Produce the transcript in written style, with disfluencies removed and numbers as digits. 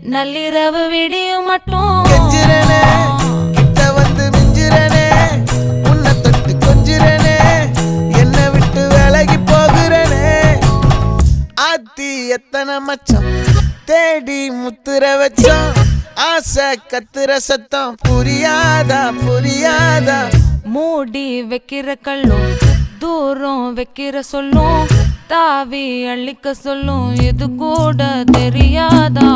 நள்ளிரவு விடியும் மட்டும் கெஞ்சிரனே கிட்ட வந்து மிஞ்சிரனே உன்னை தொட்டு கொஞ்சிரனே என்னை விட்டு விலகி போகிறனே ஆத்தி எத்தனை மச்சம் தேடி முத்துற வச்சோம் ஆசை கத்துற சத்தம் புரியாதா புரியாதா மூடி வைக்கிற கல்லும் தூரம் வைக்கிற சொல்லும் தாவி அள்ளிக்க சொல்லும் இது கூட தெரியாதா